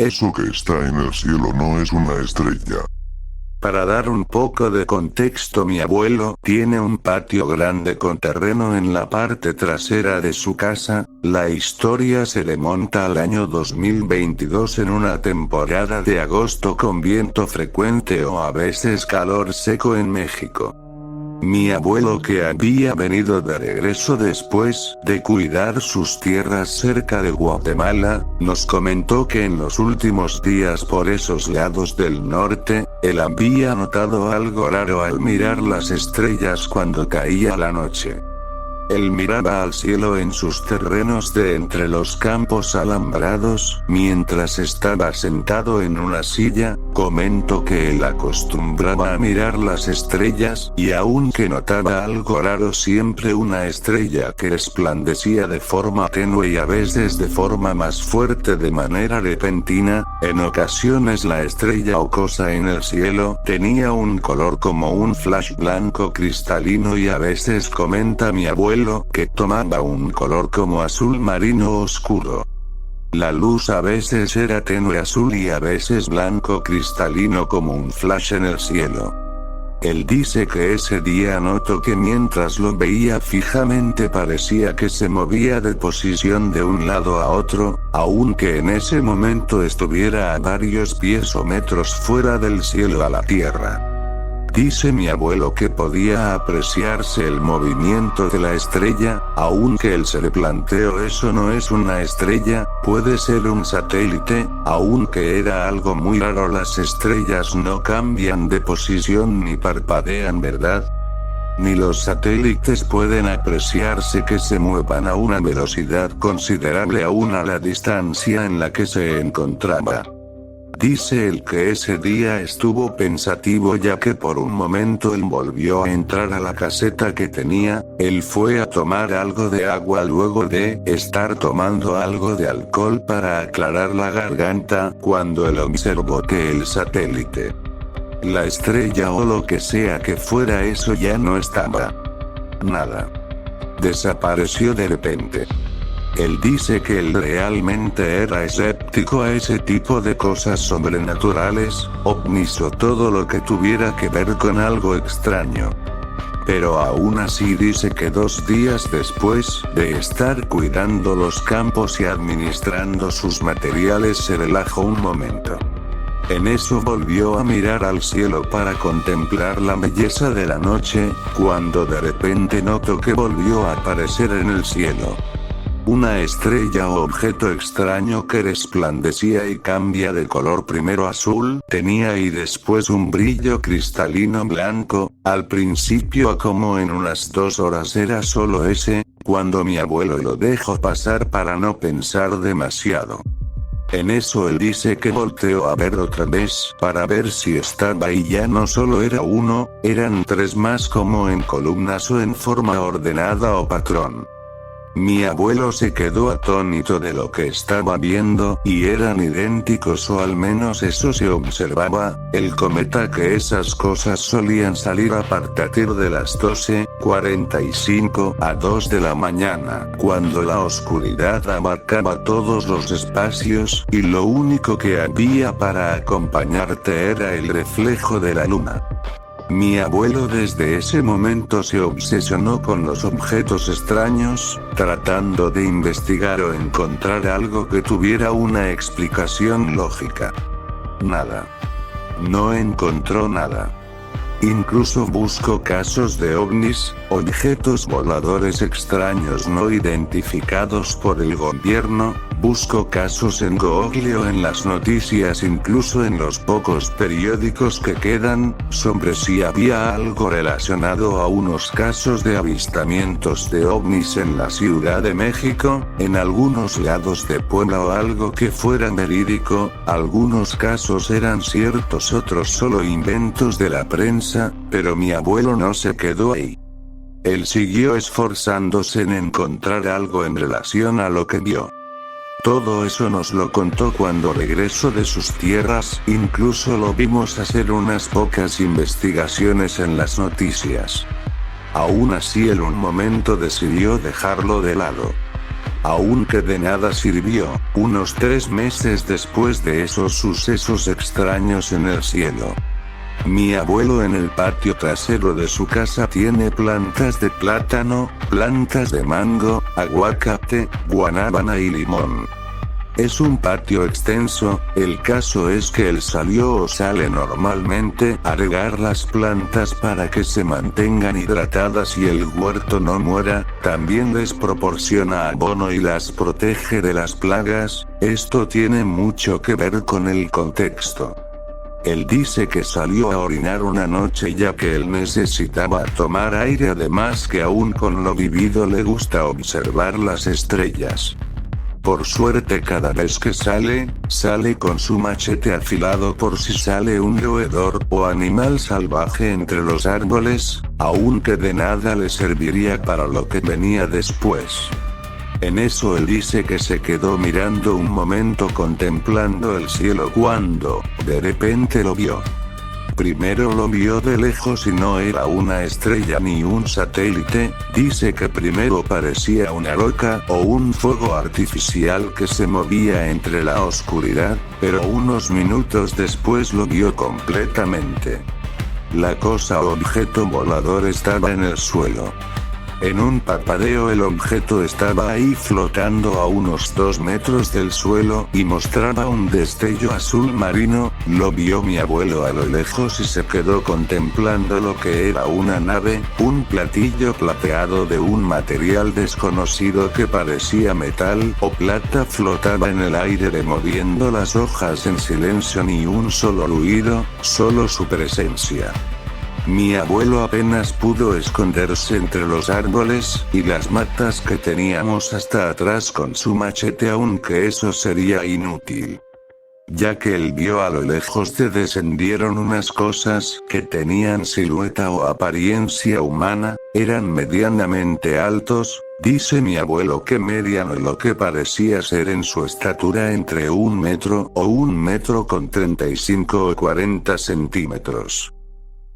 Eso que está en el cielo no es una estrella. Para dar un poco de contexto, mi abuelo tiene un patio grande con terreno en la parte trasera de su casa. La historia se remonta al año 2022 en una temporada de agosto con viento frecuente o a veces calor seco en México. Mi abuelo, que había venido de regreso después de cuidar sus tierras cerca de Guatemala, nos comentó que en los últimos días por esos lados del norte, él había notado algo raro al mirar las estrellas cuando caía la noche. Él miraba al cielo en sus terrenos de entre los campos alambrados, mientras estaba sentado en una silla. Comentó que él acostumbraba a mirar las estrellas, y aunque notaba algo raro, siempre una estrella que resplandecía de forma tenue y a veces de forma más fuerte de manera repentina. En ocasiones la estrella o cosa en el cielo tenía un color como un flash blanco cristalino, y a veces, comenta mi abuelo, que tomaba un color como azul marino oscuro. La luz a veces era tenue azul y a veces blanco cristalino como un flash en el cielo. Él dice que ese día notó que mientras lo veía fijamente parecía que se movía de posición de un lado a otro, aunque en ese momento estuviera a varios pies o metros fuera del cielo a la tierra. Dice mi abuelo que podía apreciarse el movimiento de la estrella, aunque él se le planteó: eso no es una estrella, puede ser un satélite. Aunque era algo muy raro, las estrellas no cambian de posición ni parpadean, ¿verdad? Ni los satélites pueden apreciarse que se muevan a una velocidad considerable aún a la distancia en la que se encontraba. Dice él que ese día estuvo pensativo, ya que por un momento él volvió a entrar a la caseta que tenía. Él fue a tomar algo de agua luego de estar tomando algo de alcohol para aclarar la garganta, cuando él observó que el satélite, la estrella o lo que sea que fuera eso, ya no estaba. Nada. Desapareció de repente. Él dice que él realmente era escéptico a ese tipo de cosas sobrenaturales, ovnis o todo lo que tuviera que ver con algo extraño. Pero aún así dice que 2 días después de estar cuidando los campos y administrando sus materiales se relajó un momento. En eso volvió a mirar al cielo para contemplar la belleza de la noche, cuando de repente notó que volvió a aparecer en el cielo una estrella o objeto extraño que resplandecía y cambia de color, primero azul tenía y después un brillo cristalino blanco. Al principio, como en unas 2 horas, era solo ese, cuando mi abuelo lo dejó pasar para no pensar demasiado. En eso él dice que volteó a ver otra vez para ver si estaba, y ya no solo era uno, eran 3 más, como en columnas o en forma ordenada o patrón. Mi abuelo se quedó atónito de lo que estaba viendo, y eran idénticos, o al menos eso se observaba. Él comenta que esas cosas solían salir a partir de las 12:45 a 2 de la mañana, cuando la oscuridad abarcaba todos los espacios, y lo único que había para acompañarte era el reflejo de la luna. Mi abuelo desde ese momento se obsesionó con los objetos extraños, tratando de investigar o encontrar algo que tuviera una explicación lógica. Nada. No encontró nada. Incluso buscó casos de ovnis, objetos voladores extraños no identificados por el gobierno. Buscó casos en Google o en las noticias, incluso en los pocos periódicos que quedan, sobre si había algo relacionado a unos casos de avistamientos de ovnis en la Ciudad de México, en algunos lados de Puebla, o algo que fuera verídico. Algunos casos eran ciertos, otros solo inventos de la prensa, pero mi abuelo no se quedó ahí. Él siguió esforzándose en encontrar algo en relación a lo que vio. Todo eso nos lo contó cuando regresó de sus tierras, incluso lo vimos hacer unas pocas investigaciones en las noticias. Aún así, en un momento decidió dejarlo de lado. Aunque de nada sirvió, unos 3 meses después de esos sucesos extraños en el cielo. Mi abuelo en el patio trasero de su casa tiene plantas de plátano, plantas de mango, aguacate, guanábana y limón. Es un patio extenso, el caso es que él salió o sale normalmente a regar las plantas para que se mantengan hidratadas y el huerto no muera, también les proporciona abono y las protege de las plagas. Esto tiene mucho que ver con el contexto. Él dice que salió a orinar una noche ya que él necesitaba tomar aire, además que aún con lo vivido le gusta observar las estrellas. Por suerte cada vez que sale con su machete afilado por si sale un roedor o animal salvaje entre los árboles, aunque de nada le serviría para lo que venía después. En eso él dice que se quedó mirando un momento contemplando el cielo cuando, de repente lo vio. Primero lo vio de lejos y no era una estrella ni un satélite, dice que primero parecía una roca o un fuego artificial que se movía entre la oscuridad, pero unos minutos después lo vio completamente. La cosa o objeto volador estaba en el suelo. En un parpadeo el objeto estaba ahí flotando a unos 2 metros del suelo y mostraba un destello azul marino. Lo vio mi abuelo a lo lejos y se quedó contemplando lo que era una nave, un platillo plateado de un material desconocido que parecía metal o plata, flotaba en el aire removiendo las hojas en silencio, ni un solo ruido, solo su presencia. Mi abuelo apenas pudo esconderse entre los árboles y las matas que teníamos hasta atrás con su machete, aunque eso sería inútil, ya que él vio a lo lejos que descendieron unas cosas que tenían silueta o apariencia humana, eran medianamente altos, dice mi abuelo que mediano lo que parecía ser en su estatura entre 1 metro o 1 metro con 35 o 40 centímetros.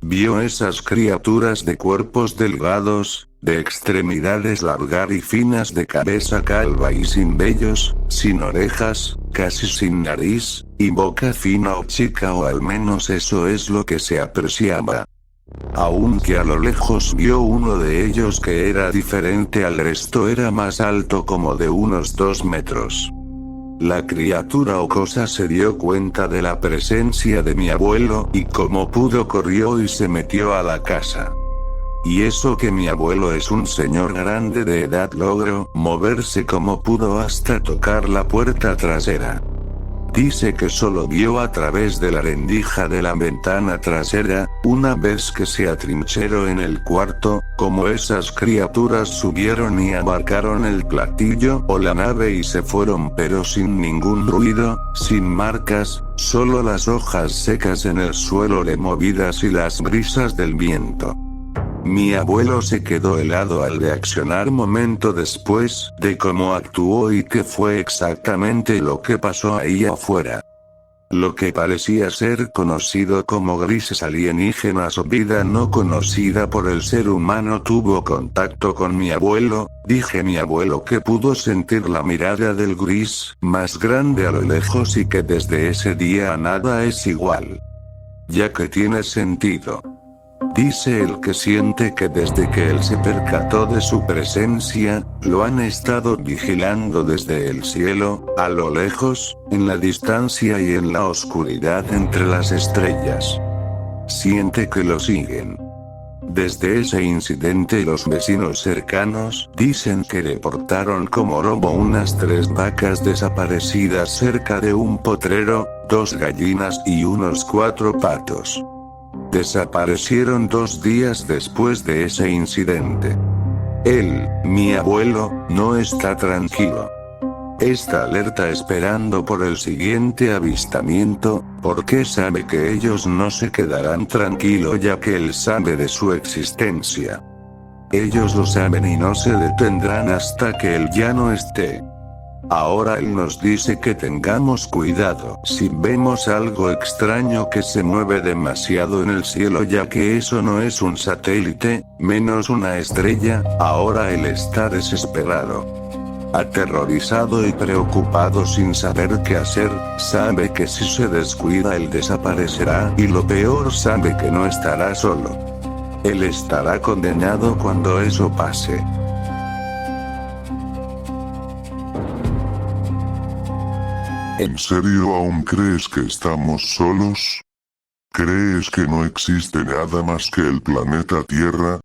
Vio esas criaturas de cuerpos delgados, de extremidades largas y finas, de cabeza calva y sin vellos, sin orejas, casi sin nariz, y boca fina o chica, o al menos eso es lo que se apreciaba. Aunque a lo lejos vio uno de ellos que era diferente al resto, era más alto, como de unos 2 metros. La criatura o cosa se dio cuenta de la presencia de mi abuelo y como pudo corrió y se metió a la casa. Y eso que mi abuelo es un señor grande de edad, logró moverse como pudo hasta tocar la puerta trasera. Dice que solo vio a través de la rendija de la ventana trasera, una vez que se atrincheró en el cuarto, como esas criaturas subieron y abarcaron el platillo o la nave y se fueron, pero sin ningún ruido, sin marcas, solo las hojas secas en el suelo removidas y las brisas del viento. Mi abuelo se quedó helado al reaccionar momento después de cómo actuó y qué fue exactamente lo que pasó ahí afuera. Lo que parecía ser conocido como grises alienígenas o vida no conocida por el ser humano tuvo contacto con mi abuelo. Dije mi abuelo que pudo sentir la mirada del gris más grande a lo lejos y que desde ese día a nada es igual. Ya que tiene sentido. Dice él que siente que desde que él se percató de su presencia, lo han estado vigilando desde el cielo, a lo lejos, en la distancia y en la oscuridad entre las estrellas. Siente que lo siguen. Desde ese incidente los vecinos cercanos dicen que reportaron como robo unas 3 vacas desaparecidas cerca de un potrero, 2 gallinas y unos 4 patos. Desaparecieron 2 días después de ese incidente. Él, mi abuelo, no está tranquilo. Está alerta esperando por el siguiente avistamiento, porque sabe que ellos no se quedarán tranquilos ya que él sabe de su existencia. Ellos lo saben y no se detendrán hasta que él ya no esté. Ahora él nos dice que tengamos cuidado si vemos algo extraño que se mueve demasiado en el cielo, ya que eso no es un satélite, menos una estrella. Ahora él está desesperado. Aterrorizado y preocupado sin saber qué hacer, sabe que si se descuida él desaparecerá y lo peor sabe que no estará solo. Él estará condenado cuando eso pase. ¿En serio aún crees que estamos solos? ¿Crees que no existe nada más que el planeta Tierra?